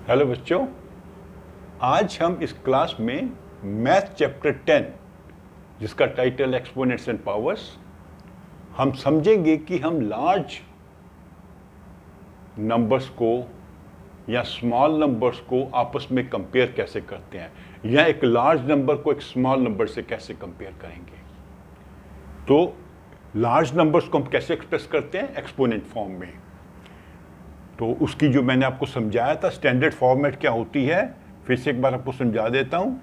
Hello बच्चों, आज हम इस क्लास में मैथ चैप्टर 10 जिसका टाइटल एक्सपोनेंट्स एंड पावर्स, हम समझेंगे कि हम लार्ज नंबर्स को या स्मॉल नंबर्स को आपस में कंपेयर कैसे करते हैं, या एक लार्ज नंबर को एक स्मॉल नंबर से कैसे कंपेयर करेंगे। तो लार्ज नंबर्स को हम कैसे एक्सप्रेस करते हैं? एक्सपोनेंट फॉर्म में। तो उसकी जो मैंने आपको समझाया था स्टैंडर्ड फॉर्मेट क्या होती है, फिर से एक बार आपको समझा देता हूं।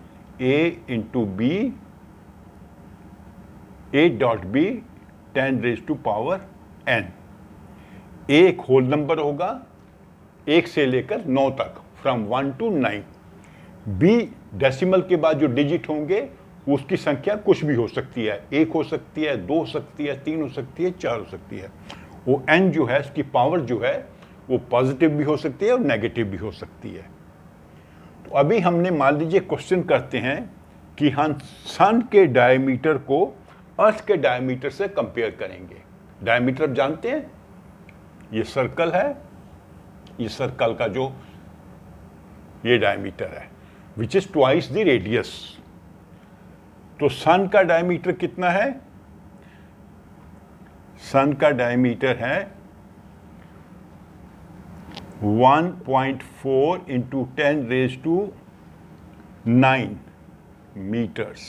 a dot B 10 raise to power n। a एक होल नंबर होगा 1 से लेकर 9 तक, फ्रॉम 1 to 9। b डेसिमल के बाद जो डिजिट होंगे उसकी संख्या कुछ भी हो सकती है, 1 हो सकती है, 2 हो सकती है, 3 हो सकती है, 4 हो सकती है। वो n जो है उसकी पावर जो है वो पॉजिटिव भी हो सकती है और नेगेटिव भी हो सकती है। तो अभी हमने मान लीजिए क्वेश्चन करते हैं कि हम सन के डायमीटर को अर्थ के डायमीटर से कंपेयर करेंगे। डायमीटर आप जानते हैं, ये सर्कल है, ये सर्कल का जो ये डायमीटर है which is twice the radius. तो सन का डायमीटर कितना है? सन का डायमीटर है 1.4 इंटू 10 रेज टू 9 मीटर्स,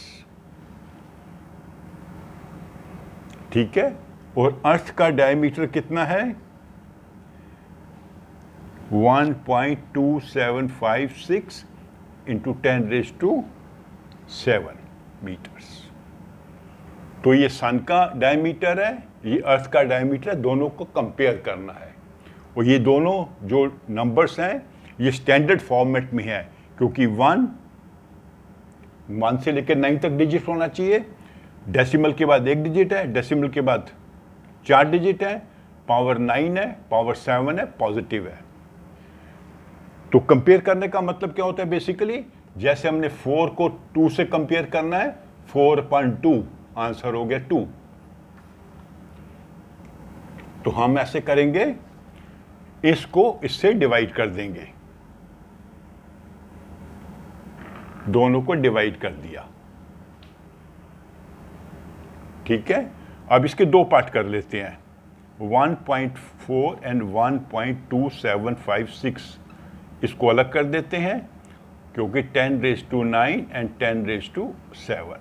ठीक है। और अर्थ का डायमीटर कितना है? 1.2756 इंटू 10 रेज टू 7 मीटर्स। तो ये सन का डायमीटर है, ये अर्थ का डायमीटर है, दोनों को कंपेयर करना है। और ये दोनों जो नंबर्स हैं ये स्टैंडर्ड फॉर्मेट में है, क्योंकि 1 से लेकर 9 तक डिजिट होना चाहिए, डेसिमल के बाद 1 डिजिट है, डेसिमल के बाद 4 डिजिट है, पावर 9 है, पावर 7 है, पॉजिटिव है। तो कंपेयर करने का मतलब क्या होता है? बेसिकली जैसे हमने 4 को 2 से कंपेयर करना है, 4/2 आंसर हो गया 2। तो हम ऐसे करेंगे, इसको इससे डिवाइड कर देंगे, दोनों को डिवाइड कर दिया, ठीक है। अब इसके दो पार्ट कर लेते हैं, 1.4 एंड 1.2756 इसको अलग कर देते हैं, क्योंकि 10 raise to 9 and 10 raise to 7।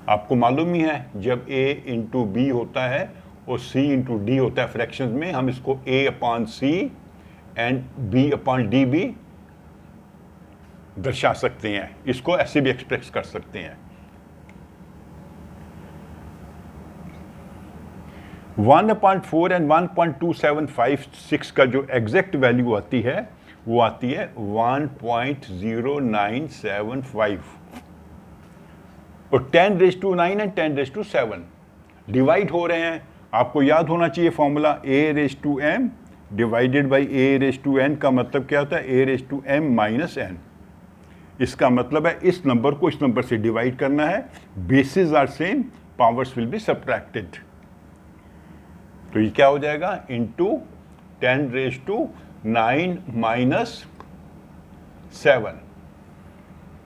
आपको मालूम ही है जब a इंटू बी होता है और c इंटू डी होता है फ्रैक्शंस में, हम इसको a/c एंड b/d भी दर्शा सकते हैं, इसको ऐसे भी एक्सप्रेस कर सकते हैं। 1/4 एंड 1.2756 का जो एग्जैक्ट वैल्यू आती है वो आती है 1.0975। और 10 raise to 9 and 10 raise to 7 divide हो रहे हैं। आपको याद होना चाहिए formula, a raise to m divided by a raise to n का मतलब क्या होता है? a raise to m minus n। इसका मतलब है इस नंबर को इस नंबर से डिवाइड करना है, bases are same, powers will be subtracted. तो ये क्या हो जाएगा? इंटू 10 रेज टू 9 माइनस 7,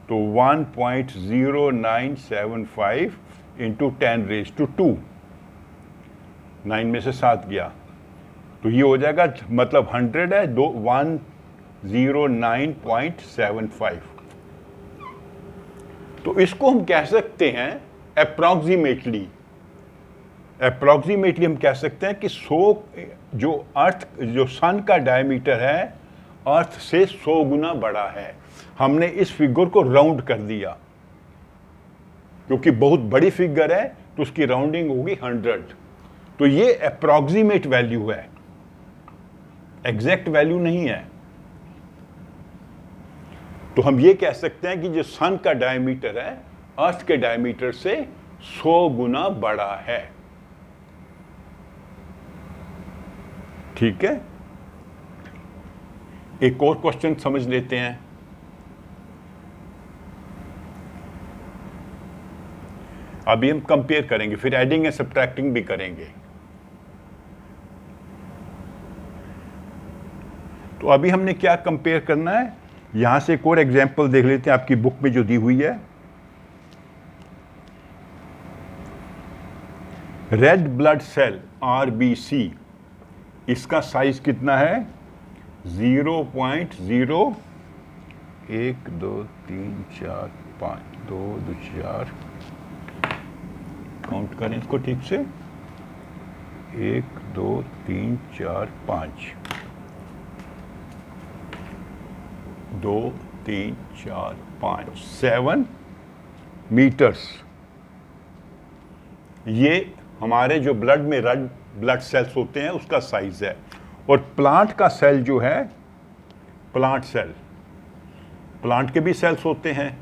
तो 1.0975 इंटू 10 रेज टू 2, 9 में से 7 गया, तो ये हो जाएगा, मतलब 100 है, 109.75। तो इसको हम कह सकते हैं अप्रॉक्सीमेटली हम कह सकते हैं कि जो सन का डायमीटर है अर्थ से 100 गुना बड़ा है। हमने इस फिगर को राउंड कर दिया, क्योंकि बहुत बड़ी फिगर है तो उसकी राउंडिंग होगी 100। तो ये अप्रॉक्सीमेट वैल्यू है, एग्जैक्ट वैल्यू नहीं है। तो हम ये कह सकते हैं कि जो सन का डायमीटर है अर्थ के डायमीटर से 100 गुना बड़ा है, ठीक है। एक और क्वेश्चन समझ लेते हैं। अभी हम कंपेयर करेंगे, फिर एडिंग एंड सब्ट्रैक्टिंग भी करेंगे। तो अभी हमने क्या कंपेयर करना है, यहां से एक और एग्जांपल देख लेते हैं आपकी बुक में जो दी हुई है। रेड ब्लड सेल RBC, इसका साइज कितना है 0.0, 1 2 3 4 5, 2 2 4, काउंट करें इसको ठीक से, 1 2 3 4 5, 2 3 4 5, 7 मीटर्स। ये हमारे जो ब्लड में रेड ब्लड सेल्स होते हैं उसका साइज है। और प्लांट का सेल जो है, प्लांट सेल, प्लांट के भी सेल्स होते हैं,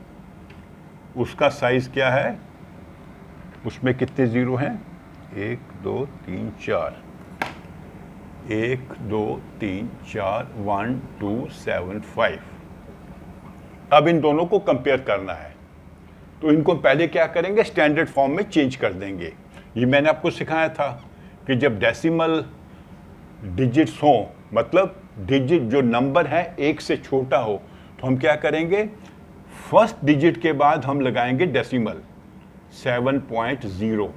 उसका साइज क्या है, उसमें कितने जीरो हैं, 1 2 3 4, 1 2 3 4, 1 2 7 5। अब इन दोनों को कंपेयर करना है, तो इनको पहले क्या करेंगे, स्टैंडर्ड फॉर्म में चेंज कर देंगे। ये मैंने आपको सिखाया था कि जब डेसिमल डिजिट्स हो, मतलब डिजिट जो नंबर है 1 से छोटा हो, तो हम क्या करेंगे, फर्स्ट डिजिट के बाद हम लगाएंगे डेसिमल 7.0,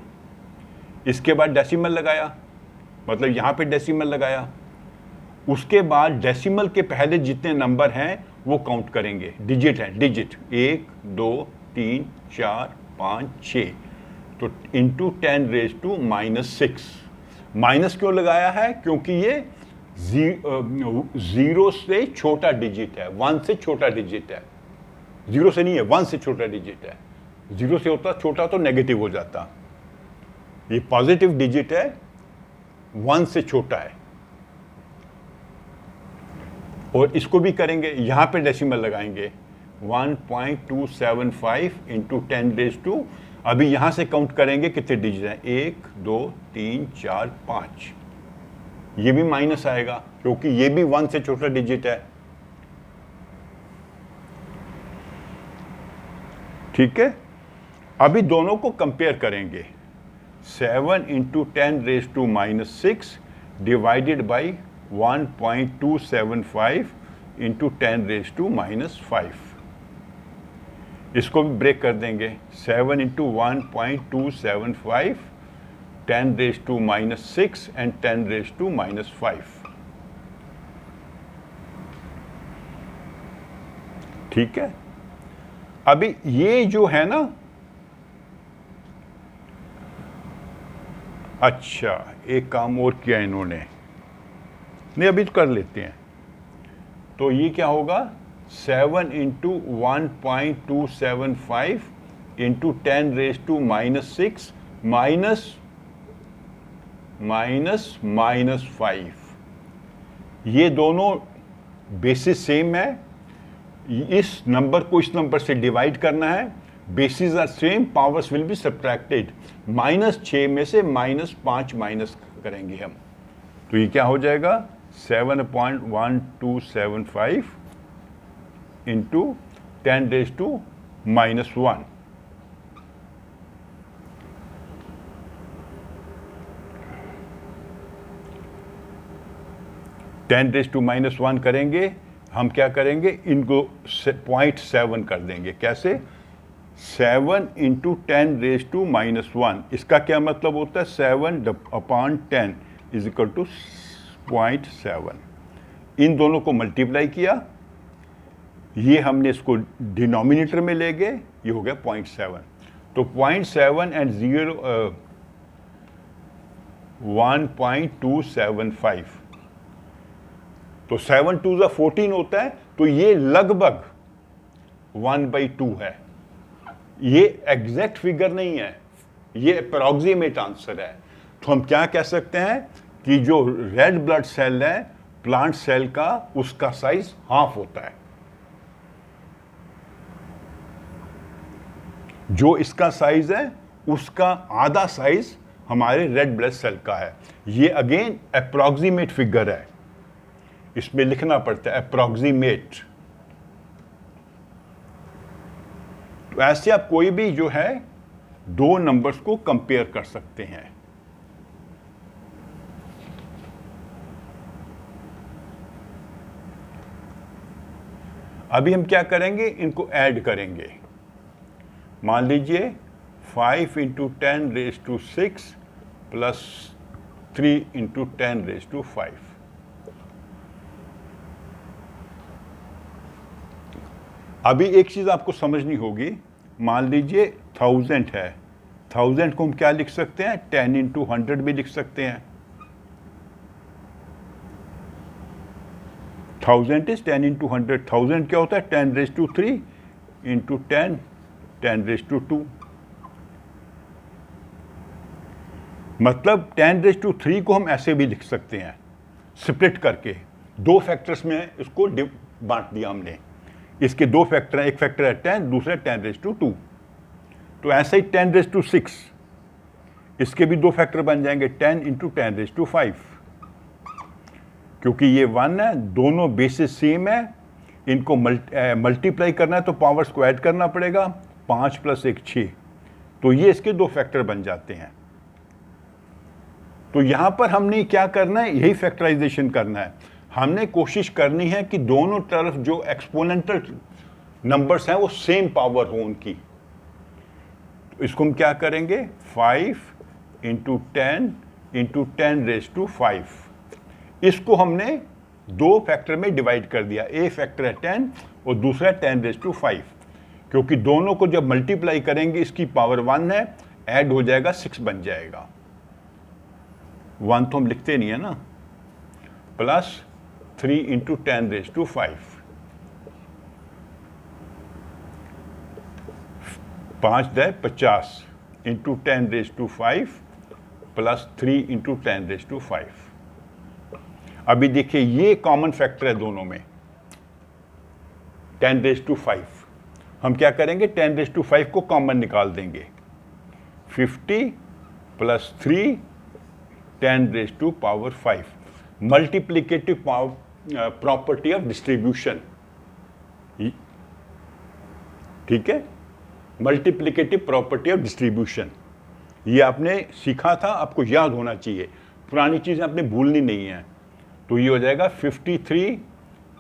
इसके बाद डेसिमल लगाया, मतलब यहाँ पे डेसिमल लगाया, उसके बाद डेसिमल के पहले जितने नंबर हैं वो काउंट करेंगे, डिजिट है, डिजिट 1 2 3 4 5 6, तो इंटू 10⁻⁻⁶। माइनस क्यों लगाया है, क्योंकि ये 0 से छोटा डिजिट है, 1 से छोटा डिजिट है, 0 से नहीं है, 1 से छोटा डिजिट है। 0 से होता छोटा तो नेगेटिव हो जाता, ये पॉजिटिव डिजिट है, 1 से छोटा है। और इसको भी करेंगे, यहां पे डेसिमल लगाएंगे 1.275 इंटू 10⁻², अभी यहां से काउंट करेंगे कितने डिजिट हैं, 1 2 3 4 5, ये भी माइनस आएगा क्योंकि ये भी 1 से छोटा डिजिट है। ठीक है, अभी दोनों को कंपेयर करेंगे, 7 इंटू 10⁻⁻⁶ डिवाइडेड बाई 1.275 इंटू 10⁻⁻⁵। इसको भी ब्रेक कर देंगे, 7 इंटू 1.275, 10⁻⁻⁶ एंड 10⁻⁻⁵। ठीक है, अभी ये जो है ना, अच्छा एक काम और किया इन्होंने, नहीं अभी तो कर लेते हैं, तो ये क्या होगा, 7 इंटू 1.275 इंटू 10⁻⁻⁶ माइनस 5, ये दोनों बेसिस सेम है, इस नंबर को इस नंबर से डिवाइड करना है, bases are same, powers will be subtracted, -6 में से -5 माइनस करेंगे हम, तो ये क्या हो जाएगा, 7.1275 इंटू 10⁻⁻⁻1, (10⁻⁻1) करेंगे हम, क्या करेंगे, इनको 0.7 कर देंगे, कैसे, 7 इंटू 10⁻⁻1, इसका क्या मतलब होता है, 7/10 इज इक्वल टू 0.7। इन दोनों को मल्टीप्लाई किया, ये हमने इसको डिनोमिनेटर में ले गए, ये हो गया 0.7, तो 0.7 एंड 1.275, तो 7 2 14 होता है, तो ये लगभग 1/2 है, ये एग्जैक्ट फिगर नहीं है, ये अप्रॉक्सीमेट आंसर है। तो हम क्या कह सकते हैं कि जो रेड ब्लड सेल है प्लांट सेल का, उसका साइज हाफ होता है, जो इसका साइज है उसका आधा साइज हमारे रेड ब्लड सेल का है। ये अगेन अप्रॉक्सीमेट फिगर है, इसमें लिखना पड़ता है अप्रॉक्सीमेट। तो ऐसे आप कोई भी जो है दो नंबर्स को कंपेयर कर सकते हैं। अभी हम क्या करेंगे, इनको ऐड करेंगे। मान लीजिए 5 इंटू 10⁻6 प्लस 3 इंटू 10⁵5। अभी एक चीज आपको समझनी होगी, मान लीजिए 1000 है, 1000 को हम क्या लिख सकते हैं, 10 इंटू 100 भी लिख सकते हैं। 1000 इज 10 इंटू 100। 1000 क्या होता है, 10⁻³ इंटू 10 10⁻²। मतलब 10⁻³ को हम ऐसे भी लिख सकते हैं, स्प्लिट करके दो फैक्टर्स में इसको बांट दिया हमने। इसके दो फैक्टर हैं, एक फैक्टर है 10, दूसरा 10⁻²। तो ऐसे ही 10⁻6, इसके भी दो फैक्टर बन जाएंगे, 10 इंटू 10⁻5। क्योंकि ये 1 है, दोनों बेसिस सेम है, इनको मल्टीप्लाई करना है तो पावर्स को ऐड करना पड़ेगा। 5 + 1 6, तो ये इसके दो फैक्टर बन जाते हैं। तो यहां पर हमने क्या करना है, यही फैक्टराइजेशन करना है। हमने कोशिश करनी है कि दोनों तरफ जो एक्सपोनेंटल नंबर्स हैं वो सेम पावर हो उनकी। तो इसको हम क्या करेंगे, 5 इंटू 10 इंटू 10⁻5। इसको हमने दो फैक्टर में डिवाइड कर दिया, एक फैक्टर है 10 और दूसरा 10⁻5। क्योंकि दोनों को जब मल्टीप्लाई करेंगे, इसकी पावर 1 है, ऐड हो जाएगा 6 बन जाएगा। 1 तो हम लिखते नहीं है ना, plus 3 into 10⁻5। 5 × 50 into 10⁻5 plus 3 into 10⁻5। अभी देखिए ये कॉमन फैक्टर है दोनों में, 10⁻5। हम क्या करेंगे, 10⁻5 को कॉमन निकाल देंगे। 50 plus 3 10⁻5, multiplicative property of distribution. ठीक है, मल्टीप्लिकेटिव प्रॉपर्टी ऑफ डिस्ट्रीब्यूशन, ये आपने सीखा था, आपको याद होना चाहिए, पुरानी चीजें आपने भूलनी नहीं है। तो ये हो जाएगा 53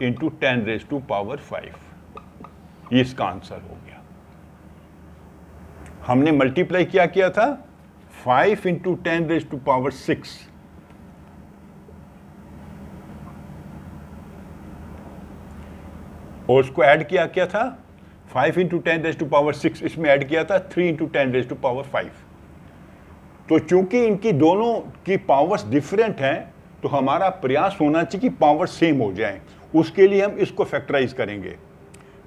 इंटू 10⁻5। ये इसका आंसर हो गया। हमने मल्टीप्लाई क्या किया था, 5 इंटू 10⁻6 और उसको ऐड किया था 5 इंटू 10⁻6, इसमें ऐड किया था 3 इंटू 10⁻5। तो चूंकि इनकी दोनों की पावर्स डिफरेंट हैं, तो हमारा प्रयास होना चाहिए कि पावर सेम हो जाए। उसके लिए हम इसको फैक्टराइज करेंगे।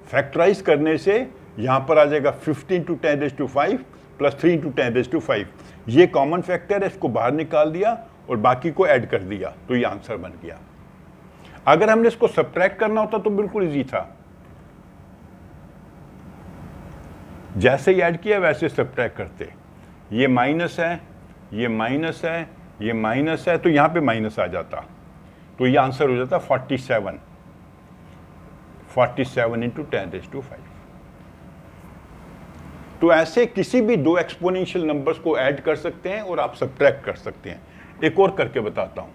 फैक्टराइज करने से यहां पर आ जाएगा 50 इंटू 10⁻5 प्लस 3 इंटू 10⁻5। ये कॉमन फैक्टर है, इसको बाहर निकाल दिया और बाकी को ऐड कर दिया, तो ये आंसर बन गया। अगर हमने इसको सब्ट्रैक्ट करना होता तो बिल्कुल इजी था, जैसे ही ऐड किया वैसे सब्ट्रैक्ट करते। ये माइनस है, ये माइनस है, ये माइनस है, तो यहां पे माइनस आ जाता, तो ये आंसर हो जाता 47 इंटू 10⁻5। तो ऐसे किसी भी दो एक्सपोनेंशियल नंबर्स को ऐड कर सकते हैं और आप सब्ट्रैक्ट कर सकते हैं। एक और करके बताता हूं।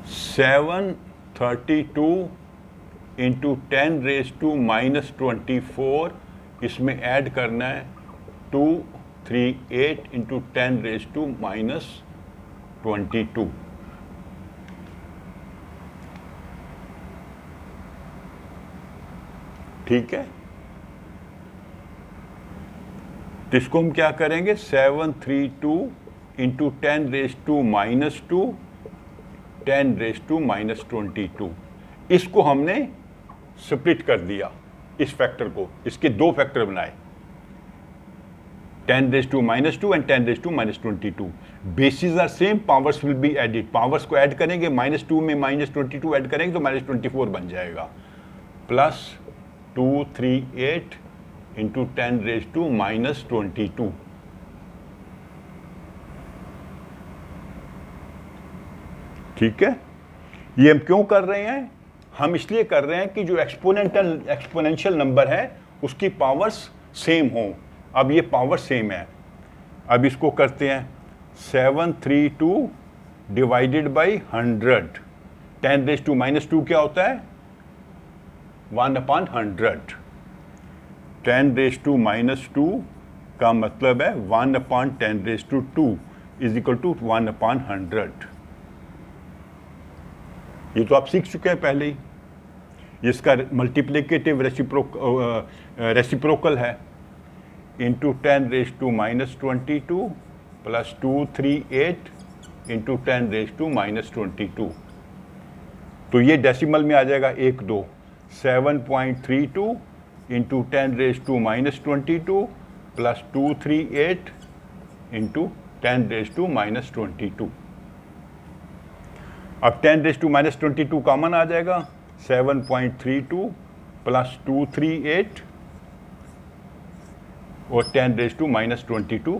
सेवन 32 इंटू 10⁻⁻24, इसमें ऐड करना है 238 इंटू 10⁻⁻22। ठीक है, तो इसको हम क्या करेंगे, 732 इंटू 10⁻⁻2 10⁻⁻22। इसको हमने स्प्लिट कर दिया, इस फैक्टर को, इसके दो फैक्टर बनाए, 10⁻⁻2 and 10⁻⁻22। Bases are same, powers will be added. Powers को ऐड करेंगे, -2 में -22 ऐड करेंगे तो -24 बन जाएगा, प्लस 238 इंटू 10⁻⁻22। ठीक है, ये हम क्यों कर रहे हैं, हम इसलिए कर रहे हैं कि जो एक्सपोनेंशियल नंबर है उसकी पावर्स सेम हो। अब ये पावर सेम है। अब इसको करते हैं 732 डिवाइडेड बाई 100। 10⁻² क्या होता है? 1/100। 10⁻² का मतलब है 1/10⁻² इज इक्वल टू 1/100। ये तो आप सीख चुके हैं पहले ही। इसका मल्टीप्लिकेटिव रेसिप्रोकल है इंटू 10⁻22 प्लस 238 इंटू 10⁻22। तो ये डेसिमल में आ जाएगा 1 2 7.32 इंटू 10⁻22 प्लस 238 इंटू 10⁻22। अब 10⁻22 कॉमन आ जाएगा। 7.32 प्लस 238 और 10⁻22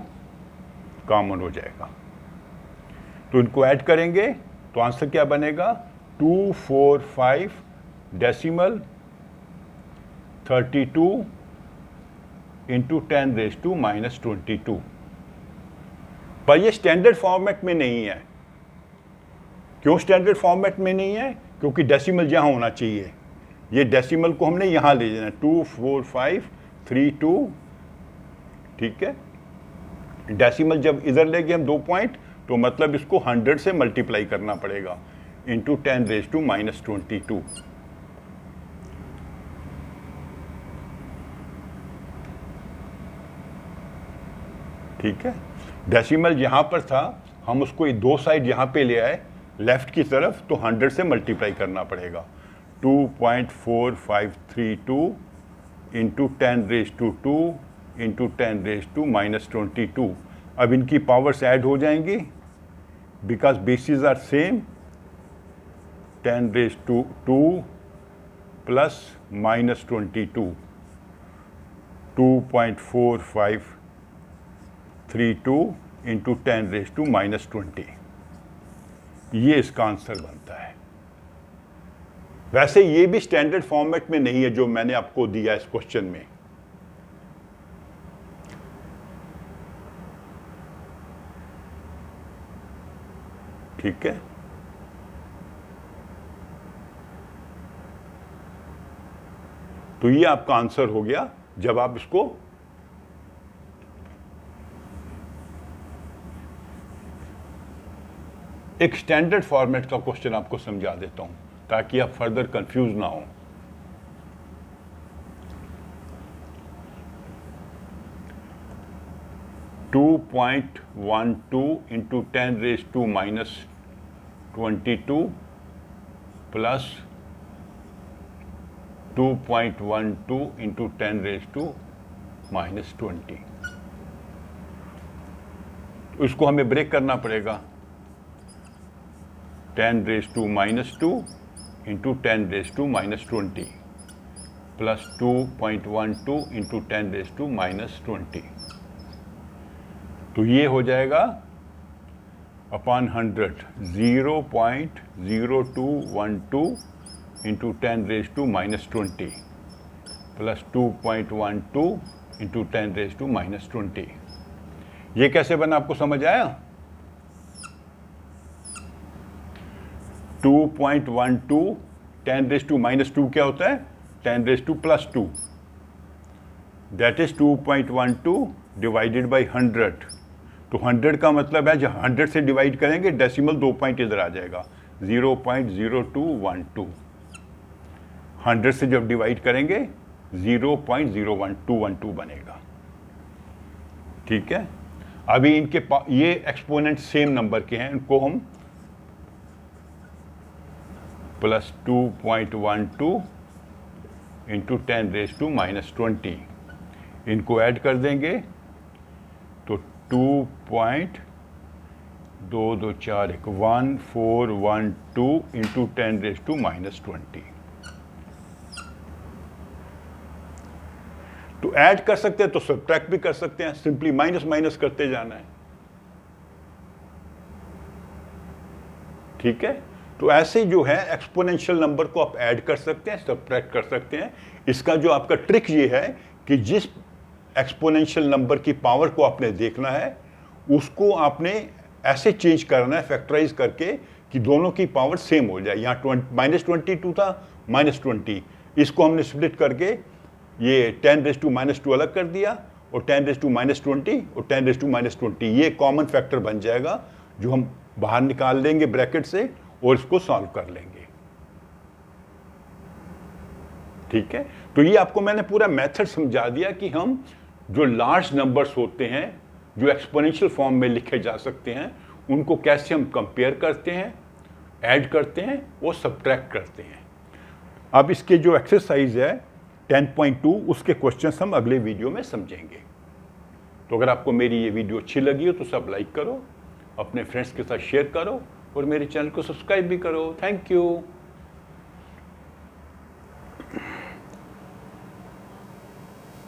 कॉमन हो जाएगा। तो इनको ऐड करेंगे तो आंसर क्या बनेगा? 245 डेसिमल 32 इंटू 10⁻22। पर ये स्टैंडर्ड फॉर्मेट में नहीं है। क्यों स्टैंडर्ड फॉर्मेट में नहीं है? क्योंकि डेसिमल यहाँ होना चाहिए। ये डेसिमल को हमने यहाँ ले जाना 24532। ठीक है, डेसिमल जब इधर ले गए हम 2 पॉइंट, तो मतलब इसको 100 से मल्टीप्लाई करना पड़ेगा इंटू 10⁻22। ठीक है, डेसिमल यहाँ पर था, हम उसको 2 साइड यहाँ पे ले आए लेफ्ट की तरफ, तो 100 से मल्टीप्लाई करना पड़ेगा। 2.4532 इंटू 10⁻² इंटू 10⁻22। अब इनकी पावर्स ऐड हो जाएंगी because bases are same. 10⁻² plus -22 2.4532 into 10⁻20। ये इसका आंसर बनता है। वैसे ये भी स्टैंडर्ड फॉर्मेट में नहीं है जो मैंने आपको दिया इस क्वेश्चन में। ठीक है, तो ये आपका आंसर हो गया जब आप इसको एक स्टैंडर्ड फॉर्मेट का क्वेश्चन आपको समझा देता हूं ताकि आप फर्दर कंफ्यूज ना हो। (2.12 इंटू 10⁻22 प्लस 2.12 इंटू 10⁻20। इसको हमें ब्रेक करना पड़ेगा। 10⁻² इंटू 10⁻20 प्लस 2.12 इंटू 10⁻20। तो ये हो जाएगा अपॉन 100 0.0212 इंटू 10⁻20 प्लस 2.12 इंटू 10⁻20। ये कैसे बना, आपको समझ आया? 2.12 10⁻² क्या होता है? 10⁻+2 दैट इज 2.12 डिवाइडेड बाई 100। तो 100 का मतलब है जब 100 से डिवाइड करेंगे डेसिमल 2 पॉइंट इधर आ जाएगा 0.0212। 100 से जब डिवाइड करेंगे 0.01212 बनेगा। ठीक है, अभी इनके ये एक्सपोनेंट सेम नंबर के हैं, इनको हम प्लस 2.12 इंटू 10⁻20 इनको ऐड कर देंगे तो 2.2241412 इंटू 10⁻20। तो ऐड कर सकते हैं तो सब्ट्रैक्ट भी कर सकते हैं, सिंपली माइनस माइनस करते जाना है। ठीक है, तो ऐसे जो है एक्सपोनेंशियल नंबर को आप ऐड कर सकते हैं, सब्ट्रैक्ट कर सकते हैं। इसका जो आपका ट्रिक ये है कि जिस एक्सपोनेंशियल नंबर की पावर को आपने देखना है, उसको आपने ऐसे चेंज करना है फैक्टराइज करके कि दोनों की पावर सेम हो जाए। यहाँ -22 था, -20, इसको हमने स्प्लिट करके ये 10⁻² अलग कर दिया और 10⁻20 और 10⁻20 ये कॉमन फैक्टर बन जाएगा जो हम बाहर निकाल लेंगे ब्रैकेट से और इसको सॉल्व कर लेंगे। ठीक है, तो ये आपको मैंने पूरा मेथड समझा दिया कि हम जो लार्ज नंबर्स होते हैं जो एक्सपोनेंशियल फॉर्म में लिखे जा सकते हैं उनको कैसे हम कंपेयर करते हैं, ऐड करते हैं और सब्ट्रैक्ट करते हैं। अब इसके जो एक्सरसाइज है 10.2 उसके क्वेश्चंस हम अगले वीडियो में समझेंगे। तो अगर आपको मेरी ये वीडियो अच्छी लगी हो तो सब लाइक करो, अपने फ्रेंड्स के साथ शेयर करो और मेरे चैनल को सब्सक्राइब भी करो। Thank you.